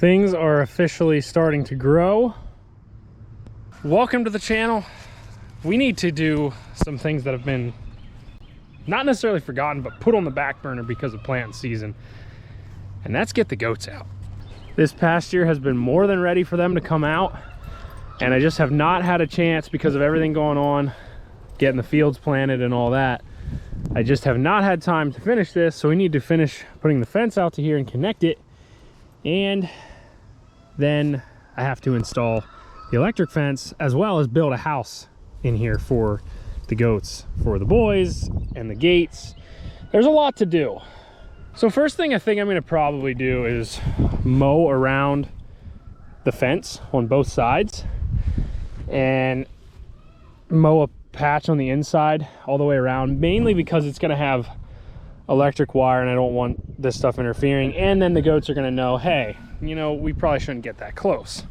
Things are officially starting to grow. Welcome to the channel. We need to do some things that have been not necessarily forgotten, but put on the back burner because of planting season. And that's get the goats out. This pasture has been more than ready for them to come out. And I just have not had a chance because of everything going on, getting the fields planted and all that. I just have not had time to finish this. So we need to finish putting the fence out to here and connect it. And then I have to install the electric fence as well as build a house in here for the goats, for the boys and the gates. There's a lot to do. So first thing I think I'm going to probably do is mow around the fence on both sides and mow a patch on the inside all the way around, mainly because it's going to have electric wire and I don't want this stuff interfering. And then the goats are going to know, hey, you know, we probably shouldn't get that close.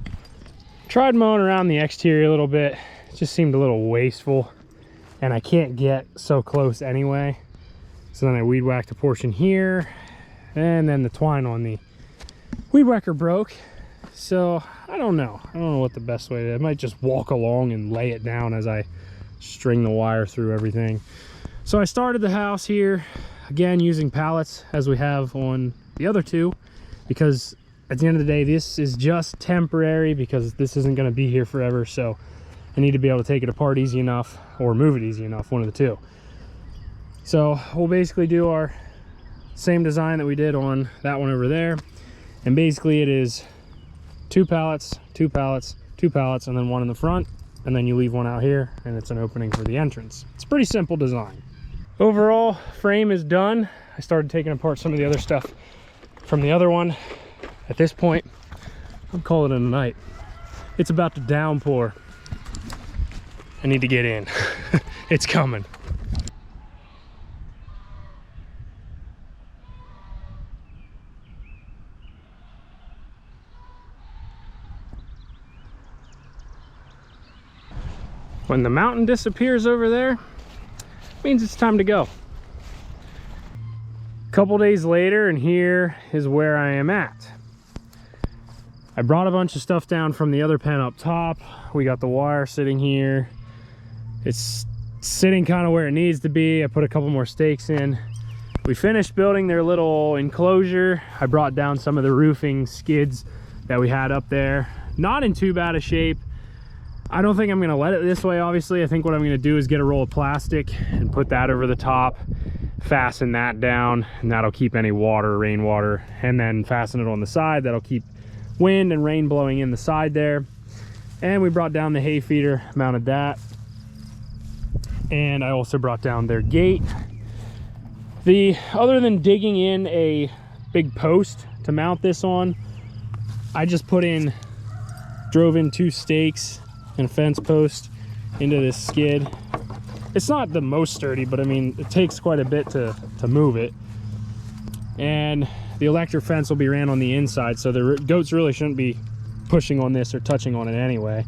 Tried mowing around the exterior a little bit. It just seemed a little wasteful and I can't get so close anyway. So then I weed whacked a portion here and then the twine on the weed whacker broke. So I don't know what the best way to, I might just walk along and lay it down as I string the wire through everything. So I started the house here again using pallets as we have on the other two, because at the end of the day this is just temporary because this isn't going to be here forever. So I need to be able to take it apart easy enough or move it easy enough, one of the two. So we'll basically do our same design that we did on that one over there, and basically it is 2 pallets, 2 pallets, 2 pallets, and then one in the front, and then you leave one out here and it's an opening for the entrance. It's a pretty simple design. Overall frame is done. I started taking apart some of the other stuff from the other one. At this point I'm calling it a night. It's about to downpour. I need to get in. It's coming. When the mountain disappears over there, means it's time to go. A couple days later, and here is where I am at. I brought a bunch of stuff down from the other pen up top. We got the wire sitting here. It's sitting kind of where it needs to be. I put a couple more stakes in. We finished building their little enclosure. I brought down some of the roofing skids that we had up there. Not in too bad a shape. I don't think I'm gonna let it this way, obviously. I think what I'm gonna do is get a roll of plastic and put that over the top, fasten that down, and that'll keep any water, rainwater, and then fasten it on the side. That'll keep wind and rain blowing in the side there. And we brought down the hay feeder, mounted that. And I also brought down their gate. Other than digging in a big post to mount this on, I just drove in 2 stakes and a fence post into this skid. It's not the most sturdy, but I mean, it takes quite a bit to move it. And the electric fence will be ran on the inside, so the goats really shouldn't be pushing on this or touching on it anyway.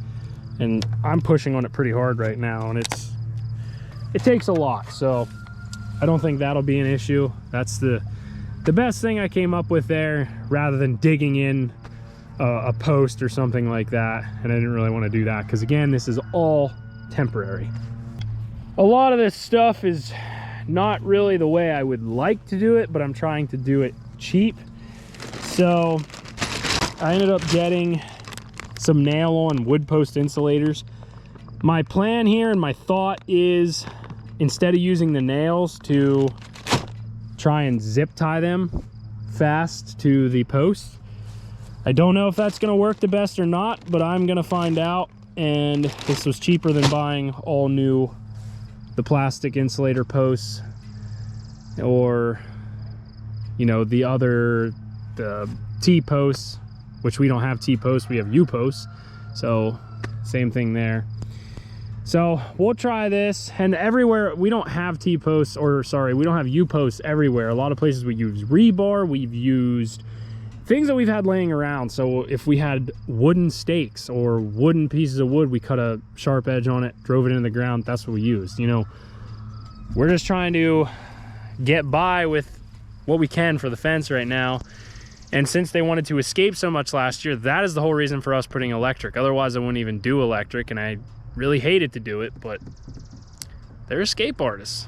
And I'm pushing on it pretty hard right now, and it takes a lot, so I don't think that'll be an issue. That's the best thing I came up with there, rather than digging in a post or something like that. And I didn't really want to do that because, again, this is all temporary. A lot of this stuff is not really the way I would like to do it, but I'm trying to do it cheap. So I ended up getting some nail-on wood post insulators. My plan here and my thought is, instead of using the nails, to try and zip tie them fast to the post. I don't know if that's going to work the best or not, but I'm going to find out. And this was cheaper than buying all new the plastic insulator posts, or you know, the T-posts, which we don't have T-posts, we have U-posts, so same thing there. So we'll try this. And everywhere we don't have T-posts, or sorry, we don't have U-posts everywhere. A lot of places we use rebar, we've used things that we've had laying around. So if we had wooden stakes or wooden pieces of wood, we cut a sharp edge on it, drove it into the ground, that's what we used. You know, we're just trying to get by with what we can for the fence right now. And since they wanted to escape so much last year, that is the whole reason for us putting electric. Otherwise, I wouldn't even do electric, and I really hated to do it, but they're escape artists.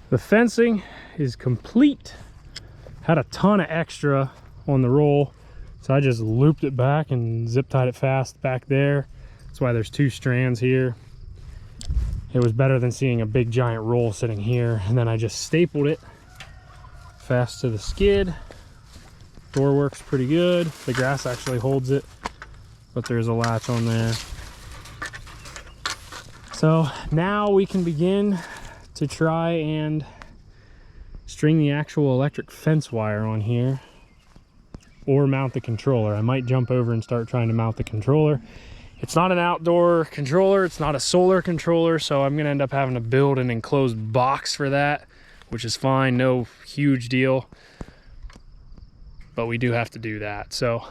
The fencing is complete. Had a ton of extra on the roll, so I just looped it back and zip tied it fast back there. That's why there's 2 strands here. It was better than seeing a big giant roll sitting here. And then I just stapled it fast to the skid. Door works pretty good. The grass actually holds it, but there's a latch on there. So now we can begin to try and string the actual electric fence wire on here or mount the controller. I might jump over and start trying to mount the controller. It's not an outdoor controller, it's not a solar controller, so I'm gonna end up having to build an enclosed box for that, which is fine, no huge deal. But we do have to do that. So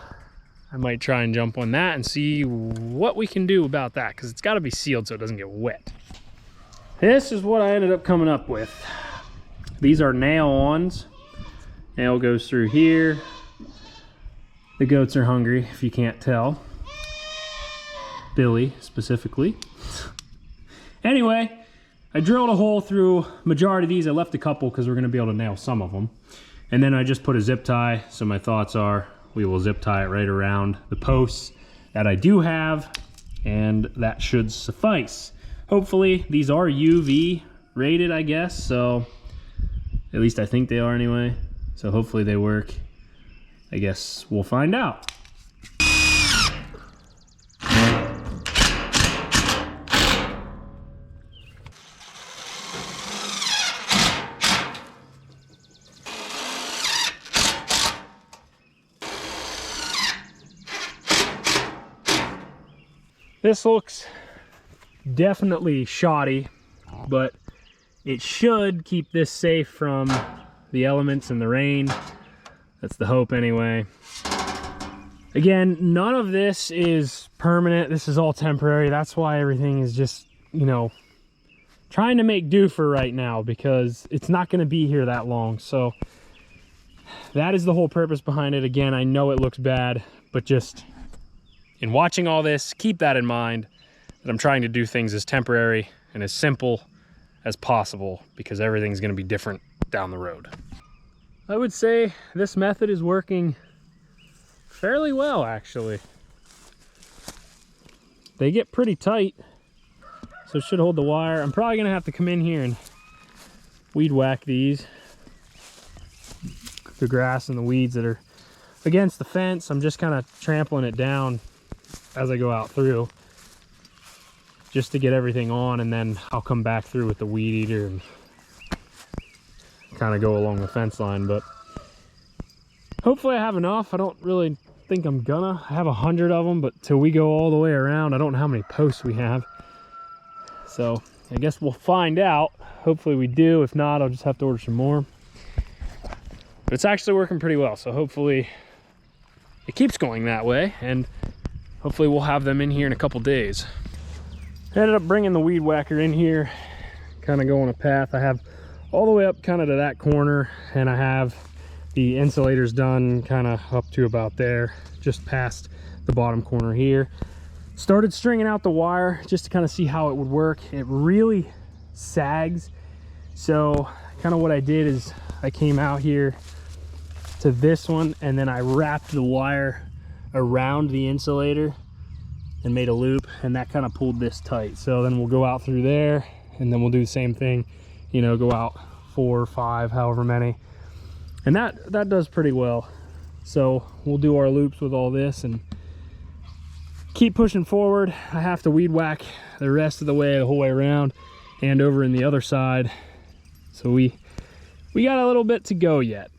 I might try and jump on that and see what we can do about that, because it's gotta be sealed so it doesn't get wet. This is what I ended up coming up with. These are nail-ons. Nail goes through here. The goats are hungry, if you can't tell. Billy, specifically. Anyway, I drilled a hole through majority of these. I left a couple because we're gonna be able to nail some of them. And then I just put a zip tie. So my thoughts are we will zip tie it right around the posts that I do have, and that should suffice. Hopefully these are UV rated, I guess. So at least I think they are anyway. So hopefully they work. I guess we'll find out. This looks definitely shoddy, but it should keep this safe from the elements and the rain. That's the hope anyway. Again, none of this is permanent. This is all temporary. That's why everything is just, you know, trying to make do for right now, because it's not going to be here that long. So that is the whole purpose behind it. Again, I know it looks bad, but just in watching all this, keep that in mind, that I'm trying to do things as temporary and as simple as possible, because everything's going to be different down the road. I would say this method is working fairly well, actually. They get pretty tight, so it should hold the wire. I'm probably going to have to come in here and weed whack these, the grass and the weeds that are against the fence. I'm just kind of trampling it down as I go out through, just to get everything on, and then I'll come back through with the weed eater and kind of go along the fence line. But hopefully I have enough. I don't really think I'm gonna. I have 100 of them, but till we go all the way around, I don't know how many posts we have. So I guess we'll find out. Hopefully we do. If not, I'll just have to order some more. But it's actually working pretty well, so hopefully it keeps going that way, and hopefully we'll have them in here in a couple days. I ended up bringing the weed whacker in here, kind of go on a path. I have all the way up kind of to that corner, and I have the insulators done kind of up to about there, just past the bottom corner here. Started stringing out the wire just to kind of see how it would work. It really sags. So kind of what I did is I came out here to this one, and then I wrapped the wire around the insulator and made a loop, and that kind of pulled this tight. So then we'll go out through there, and then we'll do the same thing, you know, go out 4 or 5, however many, and that does pretty well. So we'll do our loops with all this and keep pushing forward. I have to weed whack the rest of the way, the whole way around and over in the other side. So we got a little bit to go yet.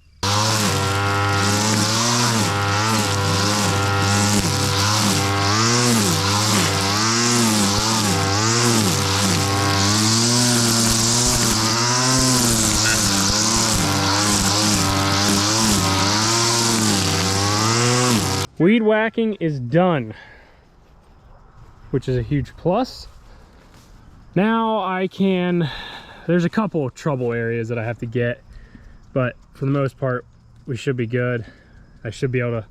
Weed whacking is done, which is a huge plus. Now I can, there's a couple of trouble areas that I have to get, but for the most part, we should be good. I should be able to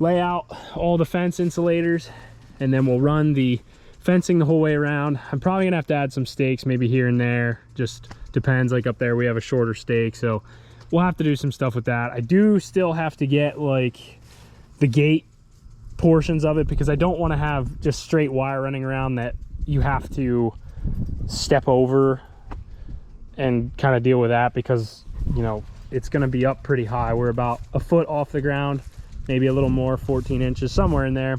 lay out all the fence insulators, and then we'll run the fencing the whole way around. I'm probably gonna have to add some stakes maybe here and there, just depends. Like up there we have a shorter stake, so we'll have to do some stuff with that. I do still have to get like the gate portions of it, because I don't want to have just straight wire running around that you have to step over and kind of deal with that, because you know it's going to be up pretty high. We're about a foot off the ground, maybe a little more, 14 inches somewhere in there,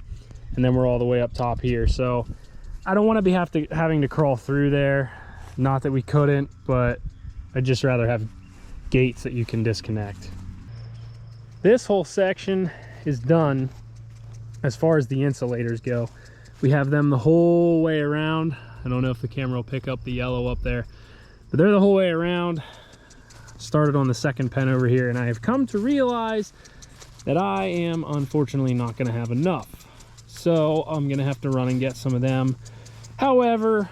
and then we're all the way up top here. So I don't want to be having to crawl through there. Not that we couldn't, but I'd just rather have gates that you can disconnect. This whole section is done as far as the insulators go. We have them the whole way around. I don't know if the camera will pick up the yellow up there, but they're the whole way around. Started on the second pen over here, and I have come to realize that I am unfortunately not going to have enough. So I'm going to have to run and get some of them. However,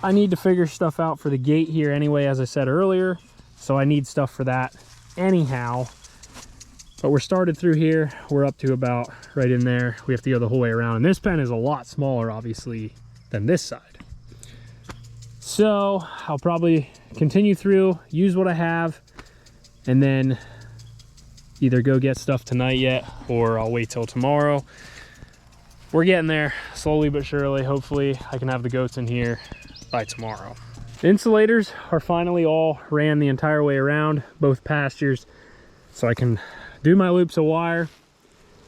I need to figure stuff out for the gate here anyway, as I said earlier. So I need stuff for that anyhow. But we're started through here. We're up to about right in there. We have to go the whole way around. And this pen is a lot smaller, obviously, than this side. So I'll probably continue through, use what I have, and then either go get stuff tonight yet, or I'll wait till tomorrow. We're getting there slowly but surely. Hopefully I can have the goats in here by tomorrow. The insulators are finally all ran the entire way around, both pastures, so I can do my loops of wire,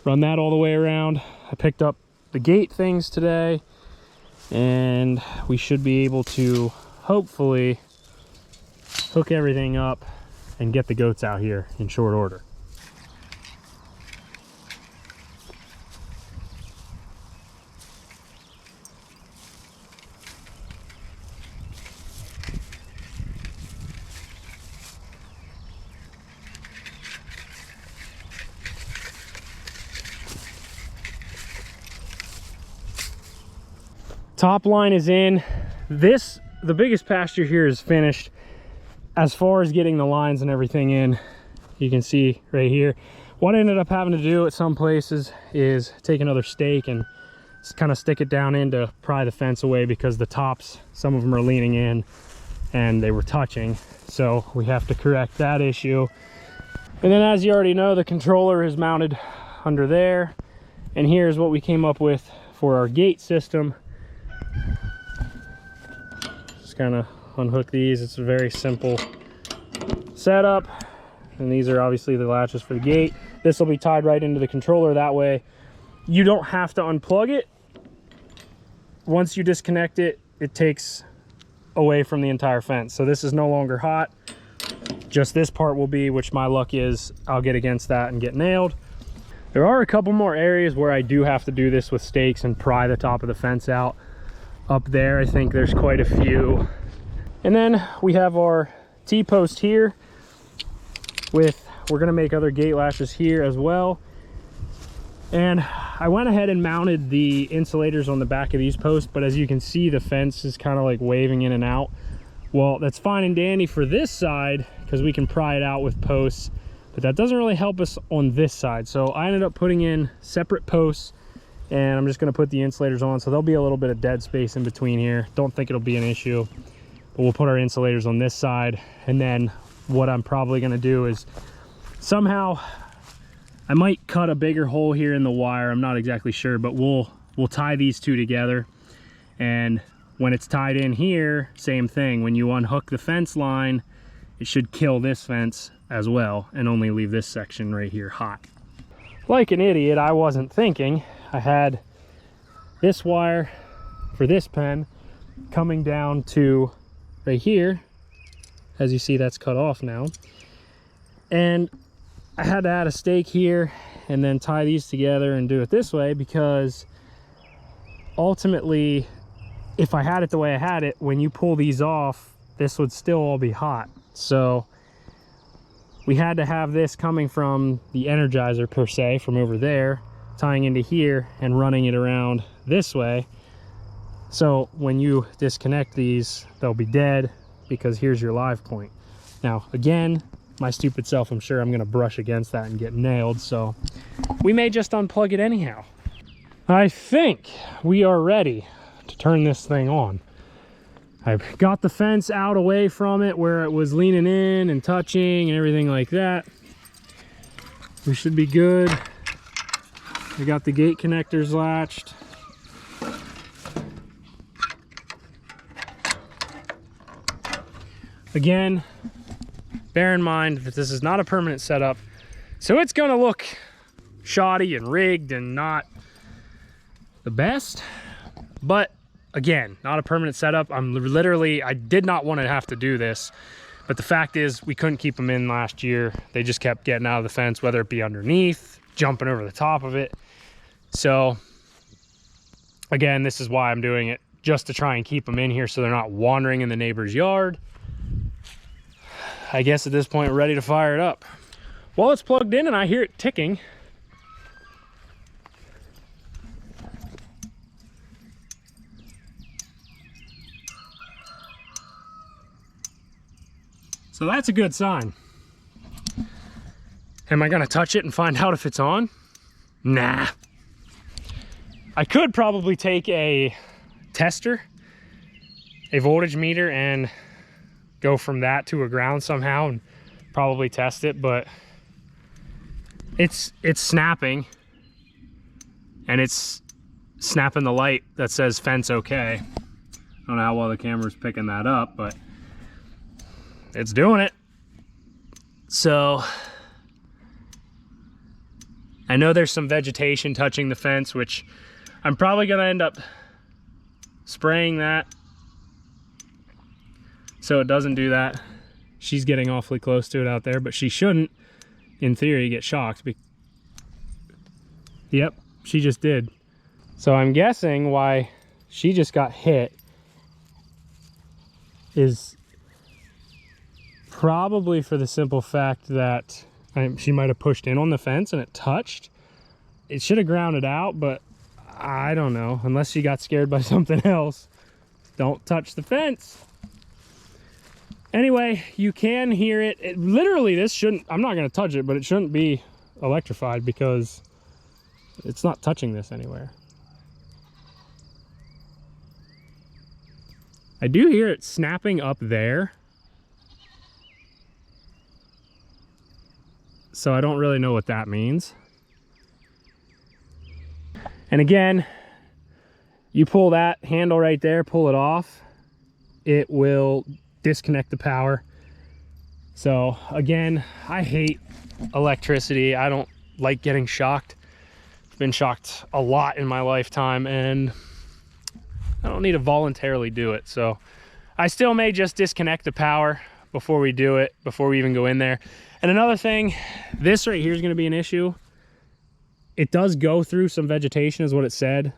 run that all the way around. I picked up the gate things today, and we should be able to hopefully hook everything up and get the goats out here in short order. Top line is in. The biggest pasture here is finished. As far as getting the lines and everything in, you can see right here. What I ended up having to do at some places is take another stake and kind of stick it down in to pry the fence away, because the tops, some of them are leaning in and they were touching. So we have to correct that issue. And then, as you already know, the controller is mounted under there. And here's what we came up with for our gate system. Just kind of unhook these. It's a very simple setup, and these are obviously the latches for the gate. This will be tied right into the controller. That way you don't have to unplug it. Once you disconnect it, it takes away from the entire fence. So this is no longer hot. Just this part will be, which my luck is I'll get against that and get nailed. There are a couple more areas where I do have to do this with stakes and pry the top of the fence out. Up there, I think there's quite a few. And then we have our T-post here we're gonna make other gate latches here as well. And I went ahead and mounted the insulators on the back of these posts, but as you can see, the fence is kind of like waving in and out. Well, that's fine and dandy for this side, because we can pry it out with posts, but that doesn't really help us on this side. So I ended up putting in separate posts, and I'm just going to put the insulators on, so there'll be a little bit of dead space in between here. Don't think it'll be an issue, but we'll put our insulators on this side. And then what I'm probably going to do is somehow I might cut a bigger hole here in the wire. I'm not exactly sure, but we'll tie these two together. And when it's tied in here, same thing. When you unhook the fence line, it should kill this fence as well and only leave this section right here hot. Like an idiot, I wasn't thinking. I had this wire for this pen coming down to right here. As you see, that's cut off now. And I had to add a stake here and then tie these together and do it this way, because ultimately, if I had it the way I had it, when you pull these off, this would still all be hot. So we had to have this coming from the Energizer per se, from over there, tying into here and running it around this way. So when you disconnect these, they'll be dead, because here's your live point. Now, again, my stupid self, I'm sure I'm gonna brush against that and get nailed, so we may just unplug it anyhow. I think we are ready to turn this thing on. I've got the fence out away from it where it was leaning in and touching and everything like that. We should be good. I got the gate connectors latched. Again, bear in mind that this is not a permanent setup, so it's gonna look shoddy and rigged and not the best, but again, not a permanent setup. I did not want to have to do this, but the fact is we couldn't keep them in last year. They just kept getting out of the fence, whether it be underneath, jumping over the top of it. So again, this is why I'm doing it, just to try and keep them in here so they're not wandering in the neighbor's yard. I guess at this point we're ready to fire it up. Well, it's plugged in and I hear it ticking. So that's a good sign. Am I gonna touch it and find out if it's on? Nah. I could probably take a tester, a voltage meter, and go from that to a ground somehow and probably test it, but it's snapping, and it's snapping the light that says fence okay. I don't know how well the camera's picking that up, but it's doing it. So I know there's some vegetation touching the fence, which I'm probably gonna end up spraying that so it doesn't do that. She's getting awfully close to it out there, but she shouldn't, in theory, get shocked. Yep, she just did. So I'm guessing why she just got hit is probably for the simple fact that she might have pushed in on the fence and it touched. It should have grounded out, but I don't know. Unless she got scared by something else. Don't touch the fence. Anyway, you can hear it. Literally, this shouldn't, I'm not going to touch it, but it shouldn't be electrified because it's not touching this anywhere. I do hear it snapping up there. So I don't really know what that means. And again, you pull that handle right there, pull it off, it will disconnect the power. So again, I hate electricity. I don't like getting shocked. I've been shocked a lot in my lifetime, and I don't need to voluntarily do it. So I still may just disconnect the power before we do it, before we even go in there. And another thing, this right here is going to be an issue. It does go through some vegetation is what it said,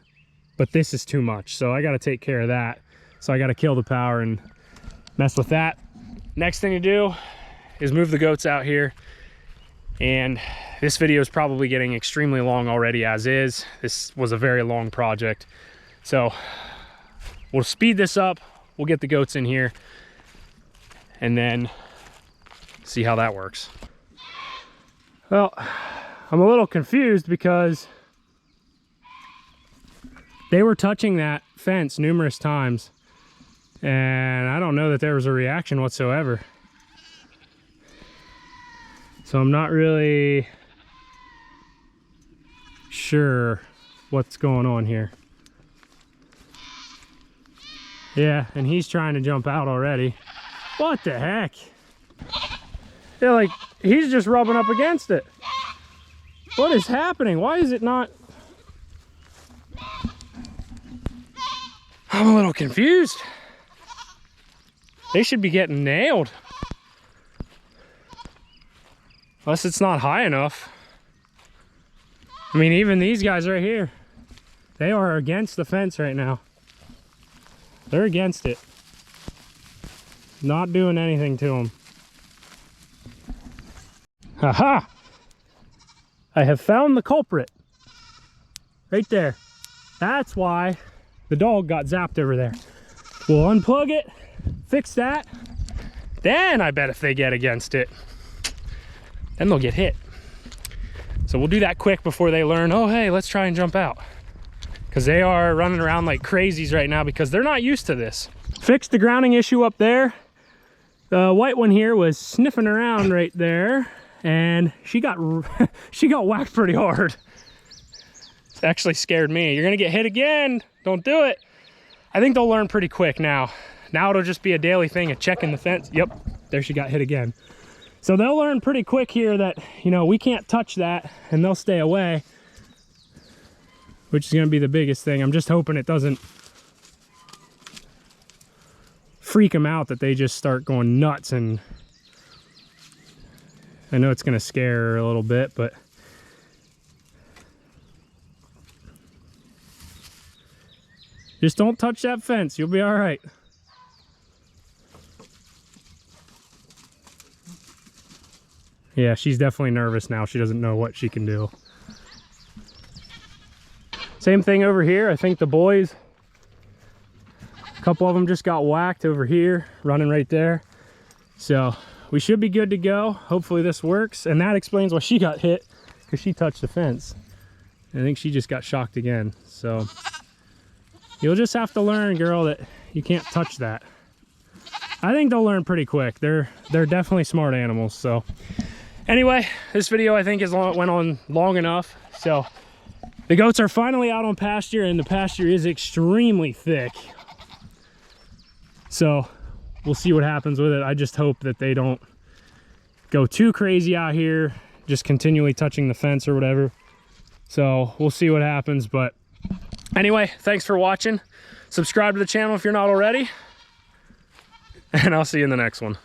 but this is too much. So I got to take care of that. So I got to kill the power and mess with that. Next thing to do is move the goats out here. And this video is probably getting extremely long already as is. This was a very long project. So we'll speed this up. We'll get the goats in here and then see how that works. Well, I'm a little confused because they were touching that fence numerous times and I don't know that there was a reaction whatsoever. So I'm not really sure what's going on here. Yeah, and he's trying to jump out already. What the heck? Yeah, like he's just rubbing up against it. What is happening? Why is it not? I'm a little confused. They should be getting nailed. Unless it's not high enough. I mean, even these guys right here, they are against the fence right now. They're against it. Not doing anything to them. Haha! I have found the culprit. Right there. That's why the dog got zapped over there. We'll unplug it, fix that. Then I bet if they get against it, then they'll get hit. So we'll do that quick before they learn, oh, hey, let's try and jump out. Because they are running around like crazies right now because they're not used to this. Fixed the grounding issue up there. The white one here was sniffing around right there, and she got whacked pretty hard. It actually scared me. You're gonna get hit again. Don't do it. I think they'll learn pretty quick now. Now it'll just be a daily thing of checking the fence. Yep, there she got hit again. So they'll learn pretty quick here that, you know, we can't touch that, and they'll stay away, which is gonna be the biggest thing. I'm just hoping it doesn't freak them out, that they just start going nuts. And I know it's gonna scare her a little bit, but just don't touch that fence. You'll be all right. Yeah, she's definitely nervous now. She doesn't know what she can do. Same thing over here. I think the boys, a couple of them just got whacked over here, running right there. So we should be good to go. Hopefully this works. And that explains why she got hit, because she touched the fence. I think she just got shocked again. So you'll just have to learn, girl, that you can't touch that. I think they'll learn pretty quick. They're definitely smart animals. So anyway, this video I think went on long enough. So the goats are finally out on pasture, and the pasture is extremely thick. So we'll see what happens with it. I just hope that they don't go too crazy out here, just continually touching the fence or whatever. So we'll see what happens. But anyway, thanks for watching. Subscribe to the channel if you're not already, and I'll see you in the next one.